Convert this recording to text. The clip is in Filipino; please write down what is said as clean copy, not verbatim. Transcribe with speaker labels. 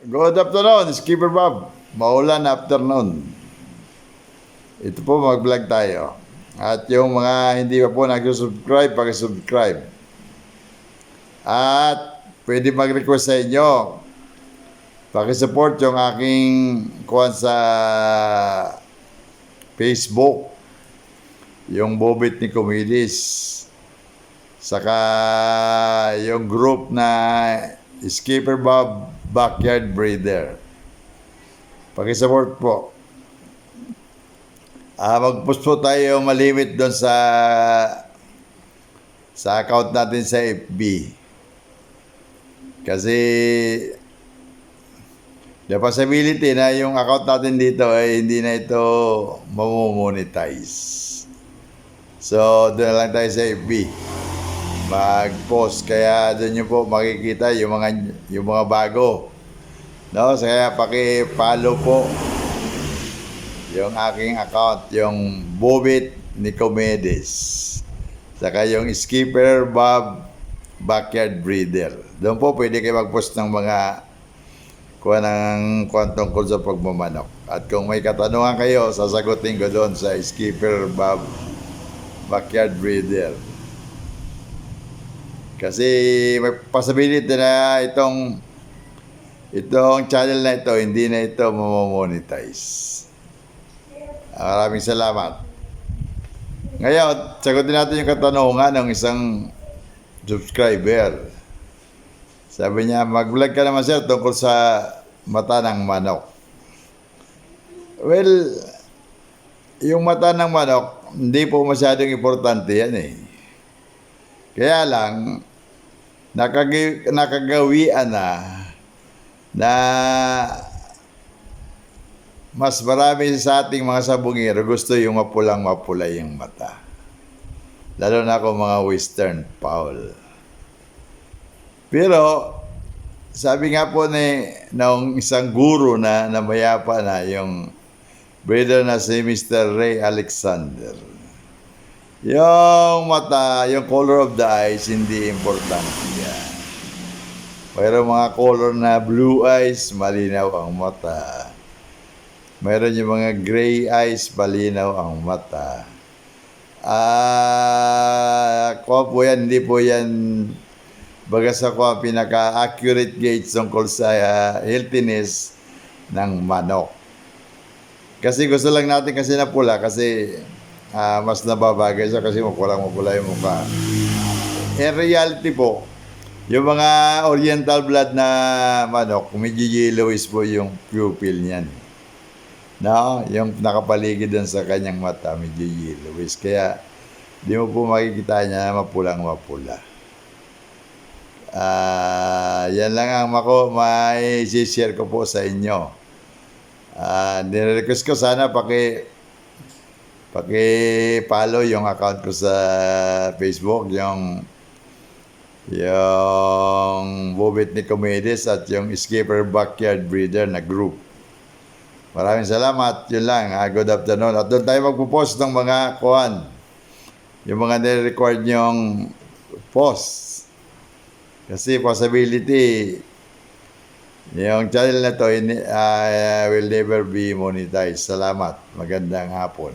Speaker 1: Good afternoon, Skipper Bob. Maulan afternoon. Ito po, mag-vlog tayo. At yung mga hindi pa po nag-subscribe, pag-subscribe. At pwede mag-request sa inyo. Paki-support yung aking kuwan sa Facebook. Yung Bobit ni Comedies. Saka yung group na Skipper Bob Backyard Breeder. Paki-support po. Mag-post po tayo malimit doon sa account natin sa FB. Kasi the possibility na yung account natin dito ay hindi na ito mamomonetize. So, doon na lang tayo sa FB. Mag-post. Kaya doon nyo po makikita yung mga bago. No? So, kaya paki-follow po yung aking account, yung Bobit ni Comedies. Saka yung Skipper Bob Backyard Breeder. Doon po pwede kayo mag-post ng mga kuwan tungkol sa pagmamanok. At kung may katanungan kayo, sasagutin ko doon sa Skipper Bob Backyard Breeder. Kasi may possibility na itong channel na ito, hindi na ito mamomonetize. Maraming salamat. Ngayon, sagutin natin yung katanungan ng isang subscriber. Sabi niya, mag-vlog ka naman sir tungkol sa mata ng manok. Well, yung mata ng manok, hindi po masyadong importante yan eh. Kaya lang, nakagawian na mas marami sa ating mga sabungero gusto yung mapulang-mapula yung mata. Lalo na ako mga western fowl. Pero, sabi nga po ng isang guru na mayapa na, yung breeder na si Mr. Ray Alexander. Yung mata, yung color of the eyes, hindi importante yan. Pero mga color na blue eyes, malinaw ang mata. Mayroon yung mga gray eyes, malinaw ang mata. Kuha po yan, hindi po yan baga sa kuha pinaka-accurate gauge tungkol sa healthiness ng manok. Kasi gusto lang natin kasi na pula kasi mas nababagay siya kasi mapula yung mukha. In reality po, yung mga oriental blood na manok, medyo yellowish po yung pupil niyan. No, yung nakapaligid dun sa kanyang mata, medyo yellowish. Kaya, di mo po makikita niya mapulang-mapula. Yan lang ang may share ko po sa inyo. Nire-request ko sana paki-follow yung account ko sa Facebook, yung Bobit ni Comedies at yung Skipper Backyard Breeder na group. Maraming salamat. Yun lang. Good afternoon. At doon tayo magpo-post ng mga kuhan. Yung mga nire-record nyong post. Kasi possibility, yung channel na to will never be monetized. Salamat. Magandang hapon.